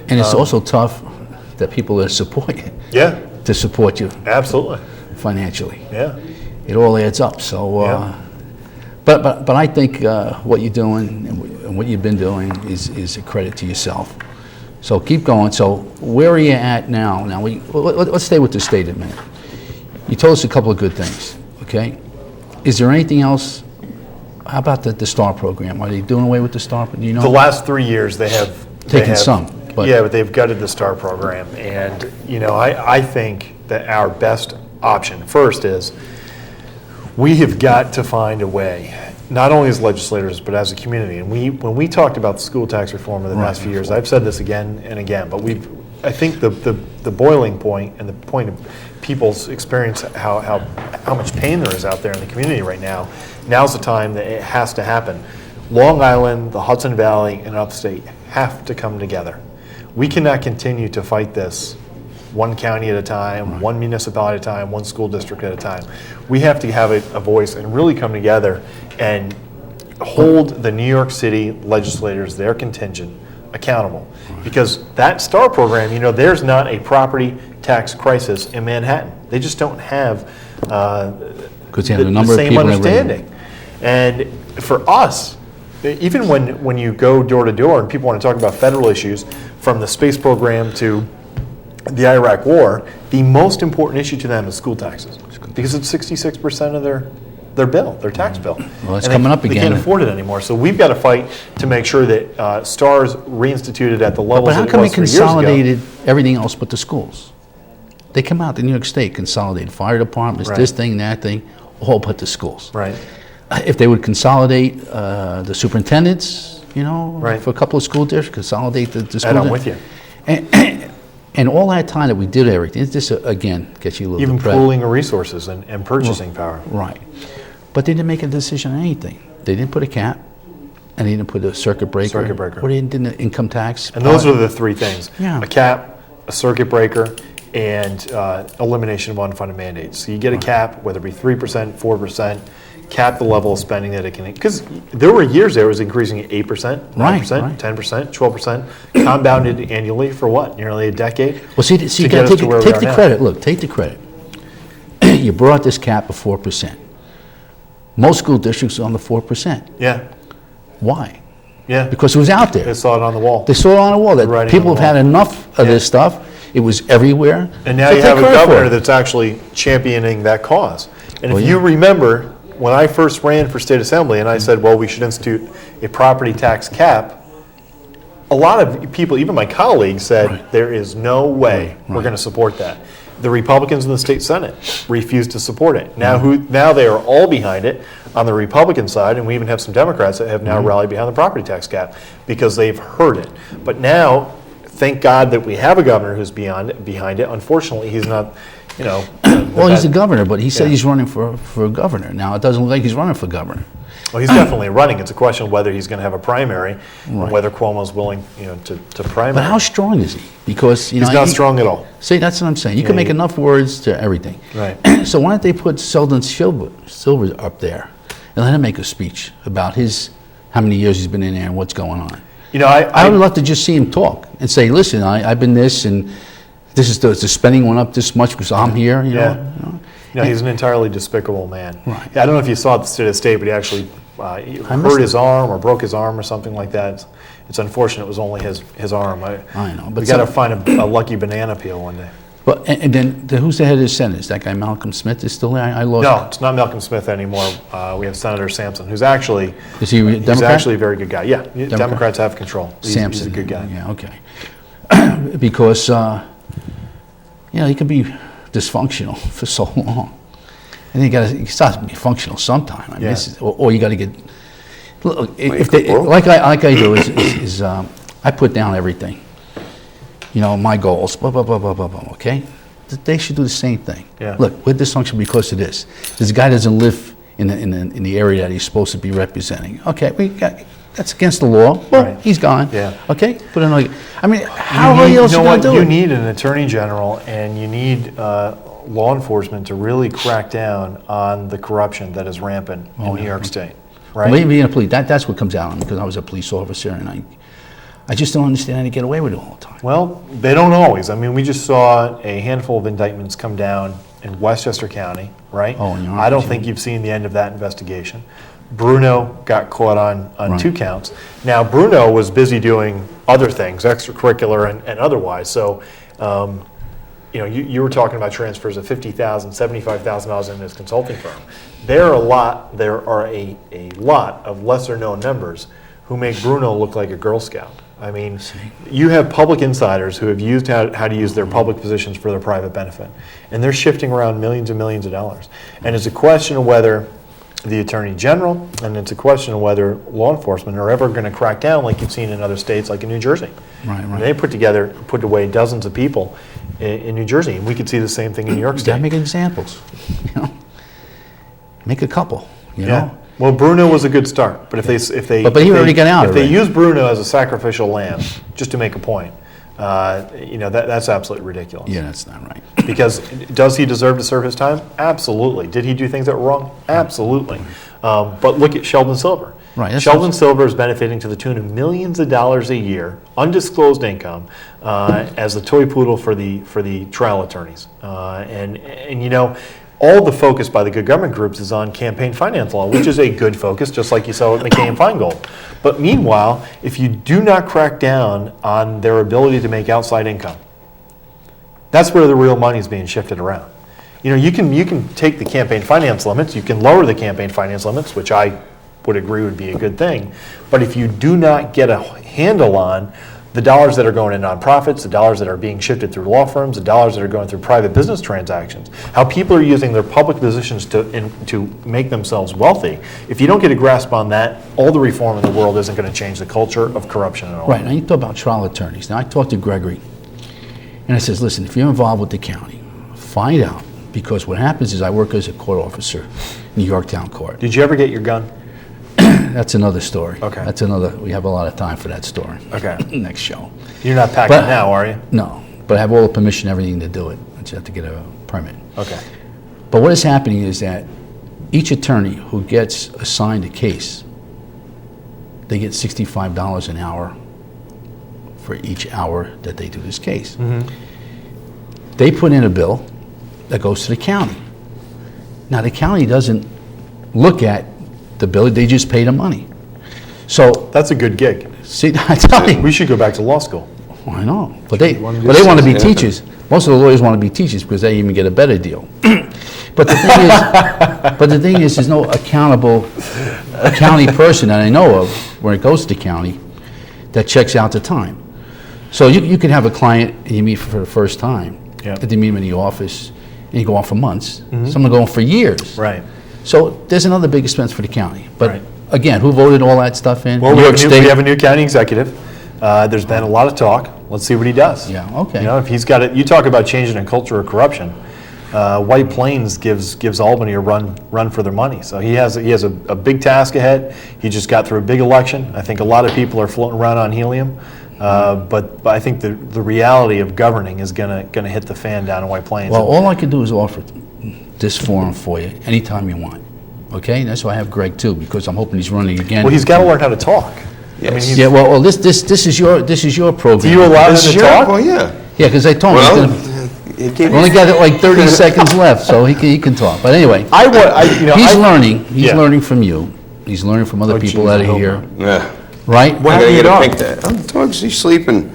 And it's also tough that people that support you. Yeah. To support you. Absolutely. Financially. Yeah. It all adds up. So, but I think what you're doing and what you've been doing is a credit to yourself. So keep going. So where are you at now? Now let's stay with the state a minute. You told us a couple of good things. Okay. Is there anything else? How about the STAR program? Are they doing away with the STAR? Do you know? The last 3 years they have taken some. But they've gutted the STAR program, and I think that our best option first is we have got to find a way, not only as legislators but as a community. And when we talked about the school tax reform in the past few years, I've said this again and again, but I think the boiling point and the point of people's experience how much pain there is out there in the community right now. Now's the time that it has to happen. Long Island, the Hudson Valley, and upstate have to come together. We cannot continue to fight this one county at a time, one municipality at a time, one school district at a time. We have to have a voice and really come together and hold the New York City legislators, their contingent, accountable. Because that STAR program, there's not a property tax crisis in Manhattan. They just don't have the same understanding. And for us, even when you go door to door and people want to talk about federal issues, from the space program to the Iraq War, the most important issue to them is school taxes, because it's 66% of their bill, their tax bill. Well, it's coming up again. They can't afford it anymore. So we've got to fight to make sure that STAR's reinstituted at the levels that it was 3 years ago. But how come we consolidated everything else but the schools? They come out to New York State, consolidated fire departments, this thing, that thing, all but the schools. Right. If they would consolidate the superintendents, for a couple of school districts, consolidate the schools. And I'm with you. And all that time that we did everything, it just, again, gets you a little even depressed. pooling of resources and purchasing power. Right. But they didn't make a decision on anything. They didn't put a cap, and they didn't put a circuit breaker. Or they didn't income tax. And those are the three things. Yeah. A cap, a circuit breaker, and elimination of unfunded mandates. So you get a cap, whether it be 3%, 4%, cap the level of spending that it can, because there were years there it was increasing at 8%, 9%, 10%, 12%, compounded annually for what, nearly a decade? Well, see you got to take the credit. Look, take the credit. You brought this cap of 4%. Most school districts are on the 4%. Yeah. Why? Yeah. Because it was out there. They saw it on the wall. They saw it on the wall. That people have had enough of this stuff. It was everywhere. And now you have a governor that's actually championing that cause. And if you remember, when I first ran for state assembly and I said, well, we should institute a property tax cap, a lot of people, even my colleagues, said there is no way we're going to support that. The Republicans in the state Senate refused to support it. Now they are all behind it on the Republican side, and we even have some Democrats that have now rallied behind the property tax cap because they've heard it. But now, thank God that we have a governor who's behind it. Unfortunately, he's not, well, he's a governor, but he said he's running for governor. Now, it doesn't look like he's running for governor. Well, he's definitely running. It's a question of whether he's going to have a primary and whether Cuomo's willing, to primary. But how strong is he? Because, he's not strong at all. See, that's what I'm saying. You can make enough words to everything. Right. So why don't they put Sheldon Silver up there and let him make a speech about how many years he's been in there and what's going on? I would love to just see him talk and say, listen, I've been this, and this is the spending went up this much because I'm here. You know? He's an entirely despicable man. Right. I don't know if you saw at the state of the state, but he actually hurt his arm or broke his arm or something like that. It's unfortunate it was only his arm. I know. But we got to find a lucky banana peel one day. But and then who's the head of the Senate? Is that guy Malcolm Smith is still there? I lost. No, it's not Malcolm Smith anymore. We have Senator Sampson, who's actually he's actually a very good guy. Yeah, Democrats have control. Sampson, he's a good guy. Yeah, okay. Because he can be dysfunctional for so long, and you start to be functional sometime. I mean, or you got to get. Look, if they, like I do is I put down everything. My goals, blah, blah, blah, blah, blah, blah, okay? They should do the same thing. Yeah. Look, we're dysfunctional because of this. This guy doesn't live in the area that he's supposed to be representing. Okay, that's against the law. Well, he's gone. Yeah. Okay? How are you else going to do it? You need an attorney general and you need law enforcement to really crack down on the corruption that is rampant in New York State. Right? Well, being a police, that's what comes out on me because I was a police officer and I just don't understand how they get away with it all the time. Well, they don't always. I mean, we just saw a handful of indictments come down in Westchester County, right? Oh, and I don't think you've seen the end of that investigation. Bruno got caught on Right. 2 counts. Now, Bruno was busy doing other things, extracurricular and otherwise. So, you know, you were talking about transfers of $50,000, $75,000 in his consulting firm. There are a lot of lesser-known members who make Bruno look like a Girl Scout. I mean, you have public insiders who have used how to use their public positions for their private benefit, and they're shifting around millions and millions of dollars. And it's a question of whether the Attorney General, and it's a question of whether law enforcement are ever going to crack down like you've seen in other states, like in New Jersey. Right. And they put away dozens of people in New Jersey, and we could see the same thing in New York You gotta State. make examples, you know? Make a couple, you Yeah. know? Well, Bruno was a good start, but if they But he already got out If they already. use Bruno as a sacrificial lamb, just to make a point, you know, that's absolutely ridiculous. Yeah, that's not right. Because does he deserve to serve his time? Absolutely. Did he do things that were wrong? Absolutely. But look at Sheldon Silver. Right, that's Sheldon Silver is benefiting to the tune of millions of dollars a year, undisclosed income, as the toy poodle for the trial attorneys. And you know, all the focus by the good government groups is on campaign finance law, which is a good focus, just like you saw with McCain and Feingold. But meanwhile, if you do not crack down on their ability to make outside income, that's where the real money is being shifted around. You know, you can take the campaign finance limits, you can lower the campaign finance limits, which I would agree would be a good thing. But if you do not get a handle on the dollars that are going to nonprofits, the dollars that are being shifted through law firms, the dollars that are going through private business transactions, how people are using their public positions to make themselves wealthy, if you don't get a grasp on that, all the reform in the world isn't going to change the culture of corruption at all. Right, now you talk about trial attorneys. Now I talked to Gregory, and I says, listen, if you're involved with the county, find out, because what happens is I work as a court officer in the Yorktown Court. Did you ever get your gun? That's another story. Okay. That's another, we have a lot of time for that story. Okay. Next show. You're not packing But- now, are you? No, but I have all the permission, everything to do it. I just have to get a permit. Okay. But what is happening is that each attorney who gets assigned a case, they get $65 an hour for each hour that they do this case. They put in a bill that goes to the county. Now, the county doesn't look at the bill, they just pay the money. So, That's a good gig. see, I tell you, We should go back to law school. I know, but they want to want to be Yeah. teachers. Most of the lawyers want to be teachers because they even get a better deal. But the thing is, there's no accountable county person that I know of where it goes to the county that checks out the time. So you could have a client and you meet for the first time, Yeah. that you meet them in the office, and you go on for months. Some are going for years. Right. So there's another big expense for the county. But Right. again, who voted all that stuff in? Well, New we York have, State. we have a new county executive. There's been a lot of talk. Let's see what he does. Yeah, okay. You know, if he's got it, you talk about changing a culture of corruption. White Plains gives Albany a run for their money. So he has a big task ahead. He just got through a big election. I think a lot of people are floating around on helium. But I think the reality of governing is gonna hit the fan down in White Plains. Well, all I can do is offer this forum for you anytime you want. Okay? And that's why I have Greg too, because I'm hoping he's running again. Well, he's got to learn how to talk. I mean, Yes. he's- Yeah, well, this is your program. Do you allow him This is to your- talk? Well, yeah. Yeah, because I told him he's Well, gonna, it gave we only me, got like 30 seconds left, so he can talk. But anyway, he's learning. He's Yeah. learning from you. He's learning from other Oh, people geez, that I are hope here, yeah. right? Well, I have gotta your get a dog? pink that. Oh, the dog's, he's sleeping.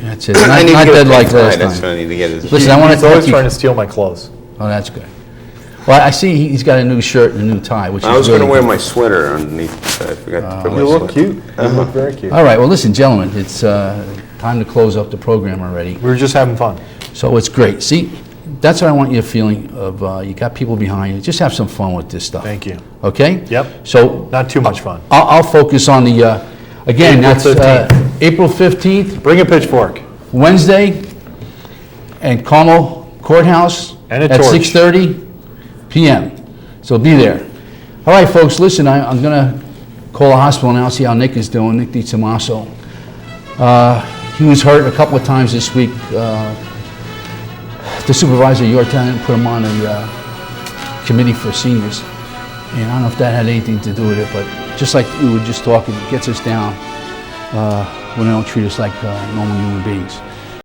That's it. I Not need to not get a dead pink like tie. last That's what I time. need to get. Is Listen, I want He's to always thank trying you. to steal my clothes. Oh, that's good. Well, I see he's got a new shirt and a new tie, which is I was going to really wear good. my sweater underneath. I forgot to put my You look sweater. cute. You look very cute. All right, well, listen, gentlemen, it's time to close up the program already. We were just having fun. So it's great. See, that's what I want you feeling of, you got people behind you. Just have some fun with this stuff. Thank you. Okay? Yep. So Not too much fun. I'll focus on the, again, April that's 15th. April 15th, Bring a pitchfork. Wednesday, and Carmel Courthouse And a at torch. 6:30 p.m. So be there. All right, folks, listen, I'm going to call a hospital now, see how Nick is doing, Nick DiTomaso. He was hurt a couple of times this week. The supervisor of Yorktown put him on the committee for seniors. And I don't know if that had anything to do with it, but just like we were just talking, it gets us down when they don't treat us like normal human beings.